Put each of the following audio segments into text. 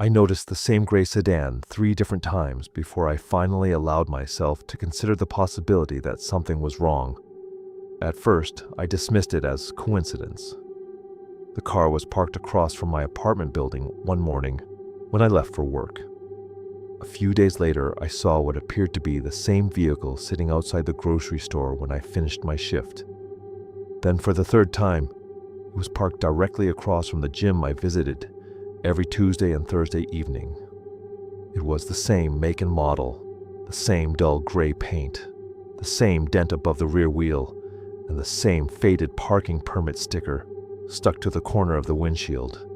I noticed the same gray sedan 3 different times before I finally allowed myself to consider the possibility that something was wrong. At first, I dismissed it as coincidence. The car was parked across from my apartment building one morning when I left for work. A few days later, I saw what appeared to be the same vehicle sitting outside the grocery store when I finished my shift. Then for the third time, it was parked directly across from the gym I visited every Tuesday and Thursday evening. It was the same make and model, the same dull gray paint, the same dent above the rear wheel, and the same faded parking permit sticker stuck to the corner of the windshield.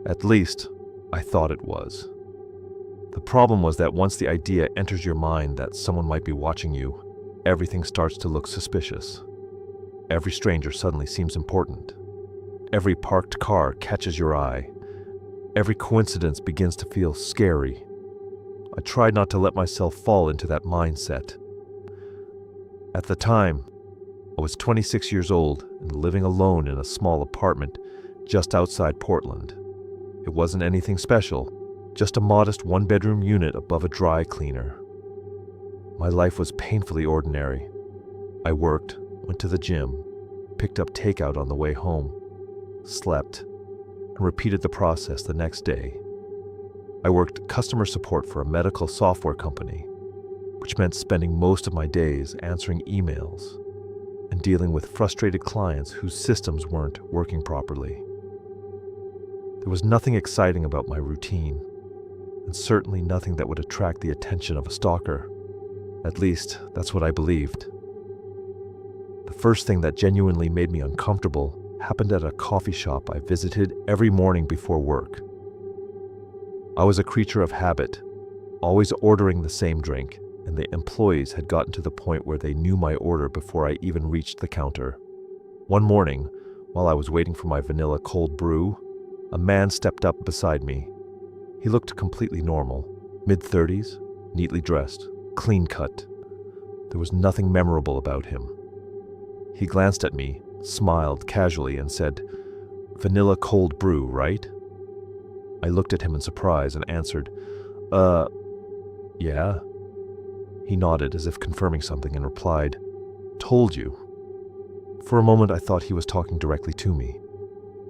At least, I thought it was. The problem was that once the idea enters your mind that someone might be watching you, everything starts to look suspicious. Every stranger suddenly seems important. Every parked car catches your eye. Every coincidence begins to feel scary. I tried not to let myself fall into that mindset. At the time, I was 26 years old and living alone in a small apartment just outside Portland. It wasn't anything special, just a modest one-bedroom unit above a dry cleaner. My life was painfully ordinary. I worked, went to the gym, picked up takeout on the way home, slept, and repeated the process the next day. I worked customer support for a medical software company, which meant spending most of my days answering emails and dealing with frustrated clients whose systems weren't working properly. There was nothing exciting about my routine, and certainly nothing that would attract the attention of a stalker. At least, that's what I believed. The first thing that genuinely made me uncomfortable happened at a coffee shop I visited every morning before work. I was a creature of habit, always ordering the same drink, and the employees had gotten to the point where they knew my order before I even reached the counter. One morning, while I was waiting for my vanilla cold brew, a man stepped up beside me. He looked completely normal, mid-30s, neatly dressed, clean-cut. There was nothing memorable about him. He glanced at me, smiled casually, and said, "Vanilla cold brew, right?" I looked at him in surprise and answered, Yeah." He nodded as if confirming something and replied, "Told you." For a moment I thought he was talking directly to me.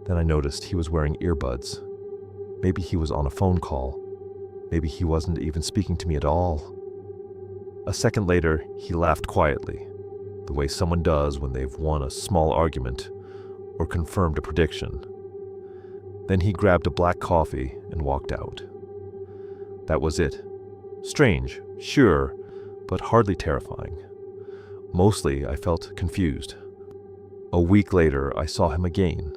Then I noticed he was wearing earbuds. Maybe he was on a phone call. Maybe he wasn't even speaking to me at all. A second later, he laughed quietly, the way someone does when they've won a small argument or confirmed a prediction. Then he grabbed a black coffee and walked out. That was it. Strange, sure, but hardly terrifying. Mostly, I felt confused. A week later, I saw him again.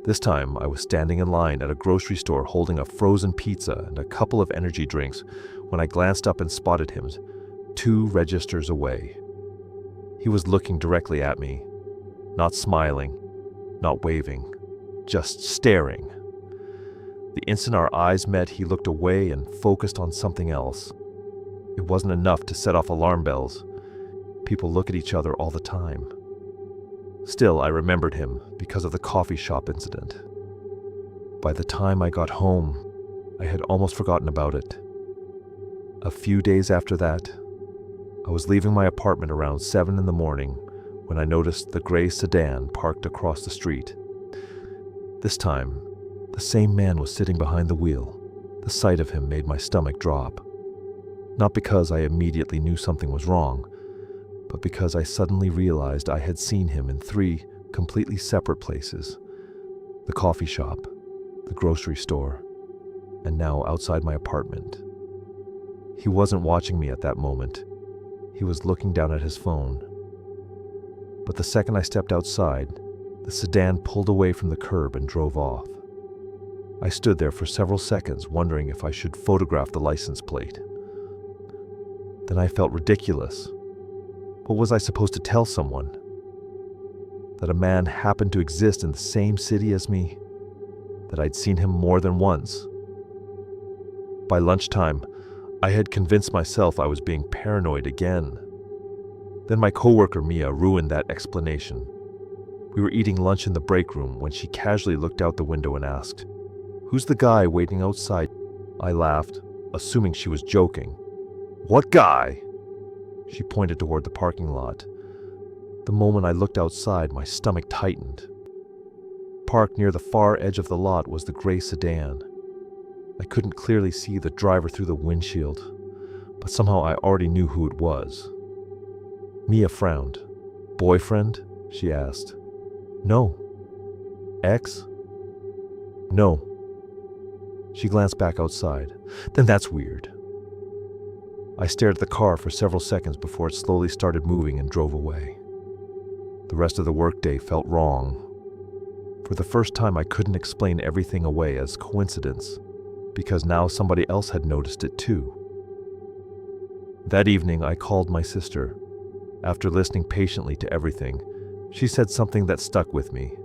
This time, I was standing in line at a grocery store holding a frozen pizza and a couple of energy drinks when I glanced up and spotted him 2 registers away. He was looking directly at me, not smiling, not waving, just staring. The instant our eyes met, he looked away and focused on something else. It wasn't enough to set off alarm bells. People look at each other all the time. Still, I remembered him because of the coffee shop incident. By the time I got home, I had almost forgotten about it. A few days after that, I was leaving my apartment around 7 in the morning when I noticed the gray sedan parked across the street. This time, the same man was sitting behind the wheel. The sight of him made my stomach drop. Not because I immediately knew something was wrong, but because I suddenly realized I had seen him in 3 completely separate places: the coffee shop, the grocery store, and now outside my apartment. He wasn't watching me at that moment. He was looking down at his phone. But the second I stepped outside, the sedan pulled away from the curb and drove off. I stood there for several seconds wondering if I should photograph the license plate. Then I felt ridiculous. What was I supposed to tell someone? That a man happened to exist in the same city as me? That I'd seen him more than once? By lunchtime, I had convinced myself I was being paranoid again. Then my coworker Mia ruined that explanation. We were eating lunch in the break room when she casually looked out the window and asked, "Who's the guy waiting outside?" I laughed, assuming she was joking. "What guy?" She pointed toward the parking lot. The moment I looked outside, my stomach tightened. Parked near the far edge of the lot was the gray sedan. I couldn't clearly see the driver through the windshield, but somehow I already knew who it was. Mia frowned. "Boyfriend?" she asked. "No." "Ex?" "No." She glanced back outside. "Then that's weird." I stared at the car for several seconds before it slowly started moving and drove away. The rest of the workday felt wrong. For the first time, I couldn't explain everything away as coincidence, because now somebody else had noticed it too. That evening, I called my sister. After listening patiently to everything, she said something that stuck with me.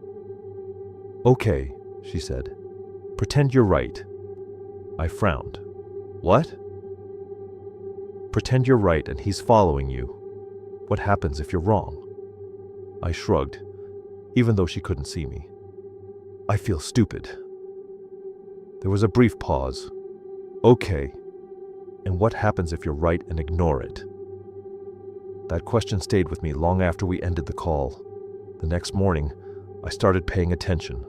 "Okay," she said. "Pretend you're right." I frowned. "What?" "Pretend you're right and he's following you. What happens if you're wrong?" I shrugged, even though she couldn't see me. "I feel stupid." There was a brief pause. "Okay, and what happens if you're right and ignore it?" That question stayed with me long after we ended the call. The next morning, I started paying attention.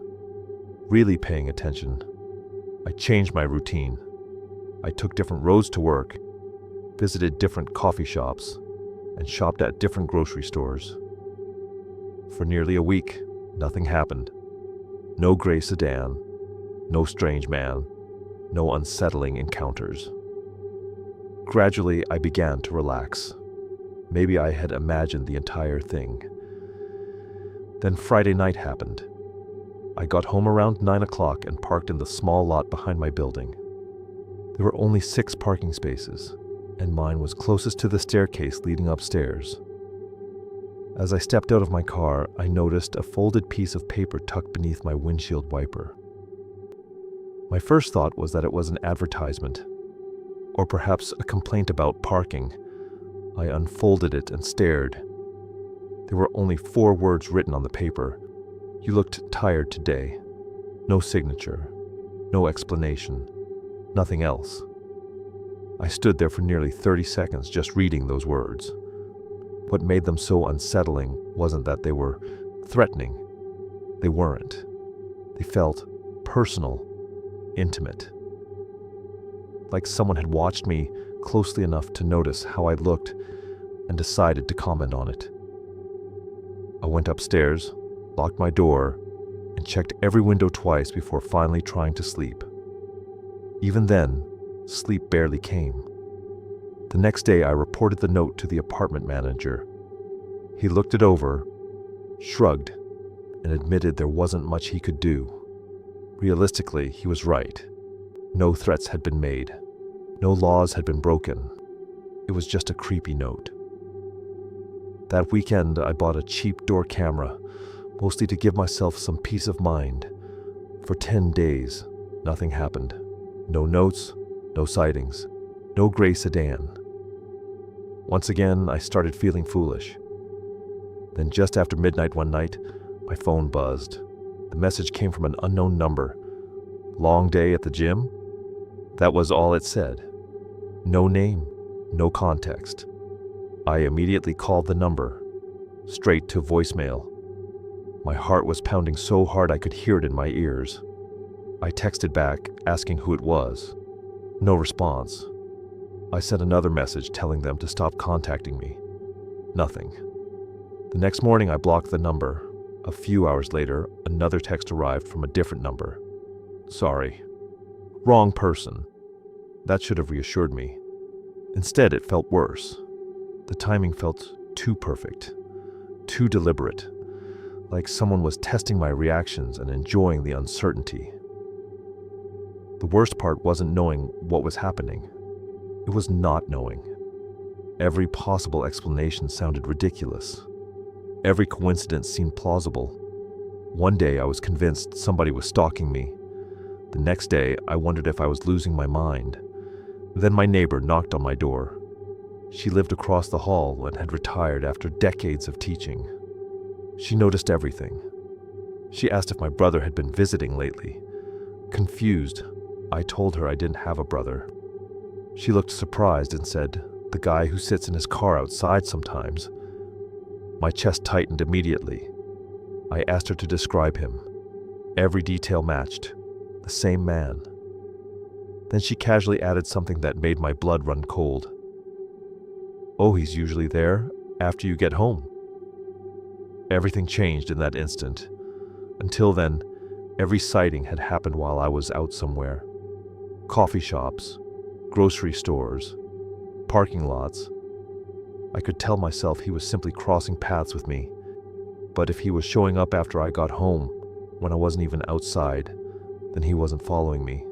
Really paying attention. I changed my routine. I took different roads to work, visited different coffee shops, and shopped at different grocery stores. For nearly a week, nothing happened. No gray sedan, no strange man, no unsettling encounters. Gradually, I began to relax. Maybe I had imagined the entire thing. Then Friday night happened. I got home around 9 o'clock and parked in the small lot behind my building. There were only 6 parking spaces, and mine was closest to the staircase leading upstairs. As I stepped out of my car, I noticed a folded piece of paper tucked beneath my windshield wiper. My first thought was that it was an advertisement, or perhaps a complaint about parking. I unfolded it and stared. There were only 4 words written on the paper. "You looked tired today." No signature, no explanation, nothing else. I stood there for nearly 30 seconds just reading those words. What made them so unsettling wasn't that they were threatening. They weren't. They felt personal, intimate. Like someone had watched me closely enough to notice how I looked and decided to comment on it. I went upstairs, locked my door, and checked every window twice before finally trying to sleep. Even then, sleep barely came. The next day, I reported the note to the apartment manager. He looked it over, shrugged, and admitted there wasn't much he could do. Realistically, he was right. No threats had been made. No laws had been broken. It was just a creepy note. That weekend, I bought a cheap door camera, mostly to give myself some peace of mind. For 10 days, nothing happened. No notes, no sightings, no gray sedan. Once again, I started feeling foolish. Then just after midnight one night, my phone buzzed. The message came from an unknown number. "Long day at the gym?" That was all it said. No name, no context. I immediately called the number, straight to voicemail. My heart was pounding so hard I could hear it in my ears. I texted back, asking who it was. No response. I sent another message telling them to stop contacting me. Nothing. The next morning I blocked the number. A few hours later, another text arrived from a different number. "Sorry. Wrong person." That should have reassured me. Instead, it felt worse. The timing felt too perfect, too deliberate, like someone was testing my reactions and enjoying the uncertainty. The worst part wasn't knowing what was happening. It was not knowing. Every possible explanation sounded ridiculous. Every coincidence seemed plausible. One day I was convinced somebody was stalking me. The next day I wondered if I was losing my mind. Then my neighbor knocked on my door. She lived across the hall and had retired after decades of teaching. She noticed everything. She asked if my brother had been visiting lately. Confused, I told her I didn't have a brother. She looked surprised and said, "The guy who sits in his car outside sometimes." My chest tightened immediately. I asked her to describe him. Every detail matched. The same man. Then she casually added something that made my blood run cold. "Oh, he's usually there after you get home." Everything changed in that instant. Until then, every sighting had happened while I was out somewhere. Coffee shops, grocery stores, parking lots. I could tell myself he was simply crossing paths with me. But if he was showing up after I got home, when I wasn't even outside, then he wasn't following me.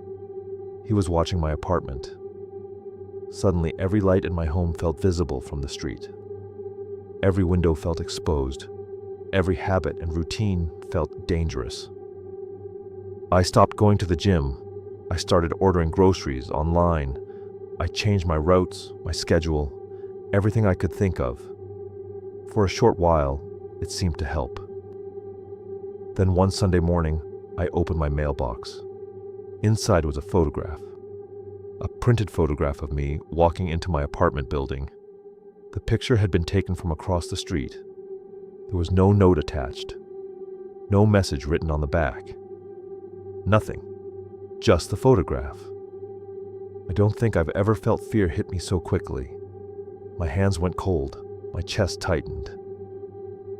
He was watching my apartment. Suddenly, every light in my home felt visible from the street. Every window felt exposed. Every habit and routine felt dangerous. I stopped going to the gym. I started ordering groceries online. I changed my routes, my schedule, everything I could think of. For a short while, it seemed to help. Then one Sunday morning, I opened my mailbox. Inside was a photograph. A printed photograph of me walking into my apartment building. The picture had been taken from across the street. There was no note attached. No message written on the back. Nothing. Just the photograph. I don't think I've ever felt fear hit me so quickly. My hands went cold. My chest tightened.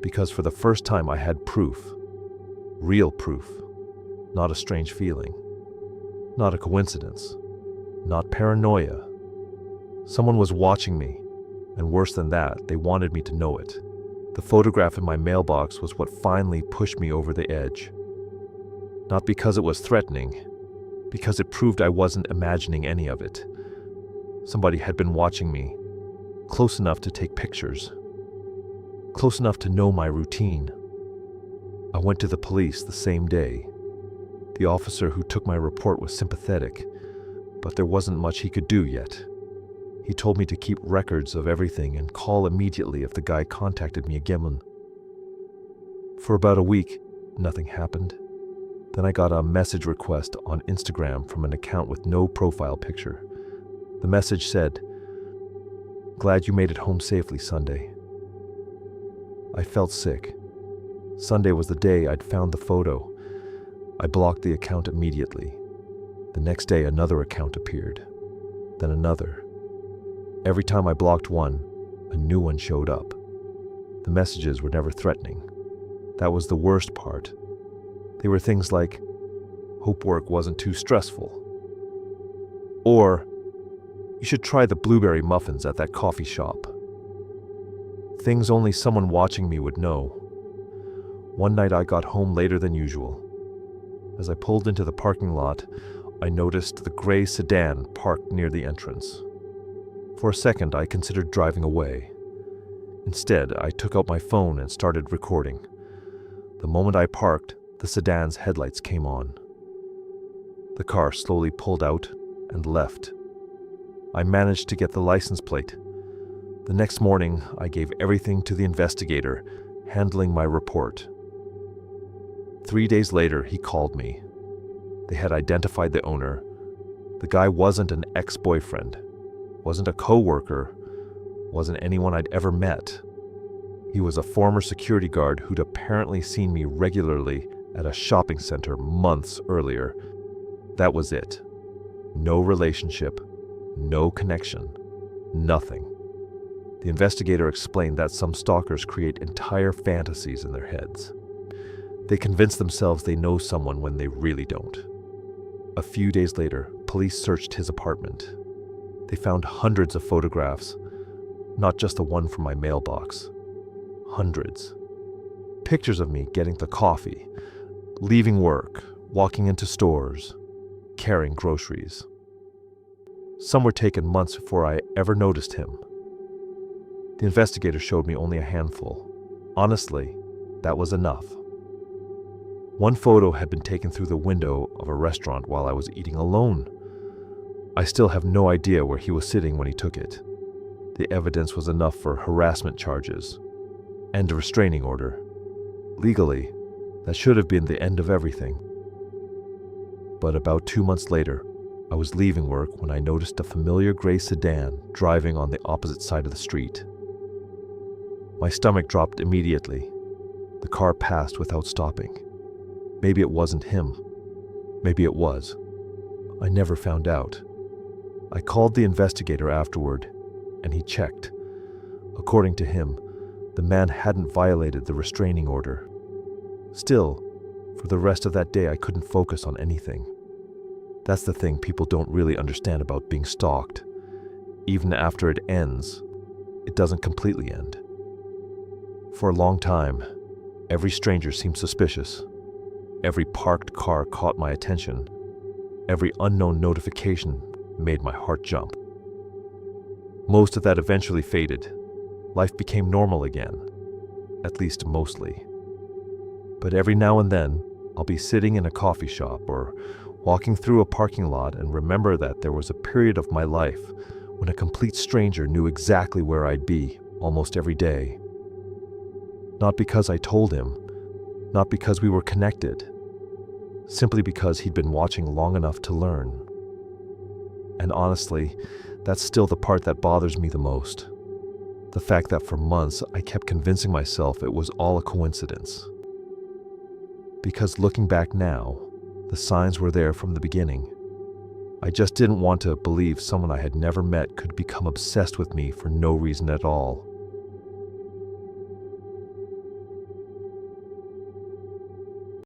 Because for the first time I had proof. Real proof. Not a strange feeling. Not a coincidence. Not paranoia. Someone was watching me, and worse than that, they wanted me to know it. The photograph in my mailbox was what finally pushed me over the edge. Not because it was threatening, because it proved I wasn't imagining any of it. Somebody had been watching me, close enough to take pictures, close enough to know my routine. I went to the police the same day. The officer who took my report was sympathetic, but there wasn't much he could do yet. He told me to keep records of everything and call immediately if the guy contacted me again. For about a week, nothing happened. Then I got a message request on Instagram from an account with no profile picture. The message said, "Glad you made it home safely Sunday." I felt sick. Sunday was the day I'd found the photo. I blocked the account immediately. The next day, another account appeared. Then another. Every time I blocked one, a new one showed up. The messages were never threatening. That was the worst part. They were things like, "Hope work wasn't too stressful." Or, "You should try the blueberry muffins at that coffee shop." Things only someone watching me would know. One night I got home later than usual. As I pulled into the parking lot, I noticed the gray sedan parked near the entrance. For a second, I considered driving away. Instead, I took out my phone and started recording. The moment I parked, the sedan's headlights came on. The car slowly pulled out and left. I managed to get the license plate. The next morning, I gave everything to the investigator, handling my report. 3 days later, he called me. They had identified the owner. The guy wasn't an ex-boyfriend, wasn't a co-worker, wasn't anyone I'd ever met. He was a former security guard who'd apparently seen me regularly at a shopping center months earlier. That was it. No relationship, no connection, nothing. The investigator explained that some stalkers create entire fantasies in their heads. They convince themselves they know someone when they really don't. A few days later, police searched his apartment. They found hundreds of photographs, not just the one from my mailbox. Hundreds. Pictures of me getting the coffee, leaving work, walking into stores, carrying groceries. Some were taken months before I ever noticed him. The investigator showed me only a handful. Honestly, that was enough. One photo had been taken through the window of a restaurant while I was eating alone. I still have no idea where he was sitting when he took it. The evidence was enough for harassment charges and a restraining order. Legally, that should have been the end of everything. But about 2 months later, I was leaving work when I noticed a familiar gray sedan driving on the opposite side of the street. My stomach dropped immediately. The car passed without stopping. Maybe it wasn't him. Maybe it was. I never found out. I called the investigator afterward, and he checked. According to him, the man hadn't violated the restraining order. Still, for the rest of that day I couldn't focus on anything. That's the thing people don't really understand about being stalked. Even after it ends, it doesn't completely end. For a long time, every stranger seemed suspicious. Every parked car caught my attention. Every unknown notification made my heart jump. Most of that eventually faded. Life became normal again, at least mostly. But every now and then, I'll be sitting in a coffee shop or walking through a parking lot and remember that there was a period of my life when a complete stranger knew exactly where I'd be almost every day. Not because I told him, not because we were connected, simply because he'd been watching long enough to learn. And honestly, that's still the part that bothers me the most. The fact that for months I kept convincing myself it was all a coincidence. Because looking back now, the signs were there from the beginning. I just didn't want to believe someone I had never met could become obsessed with me for no reason at all.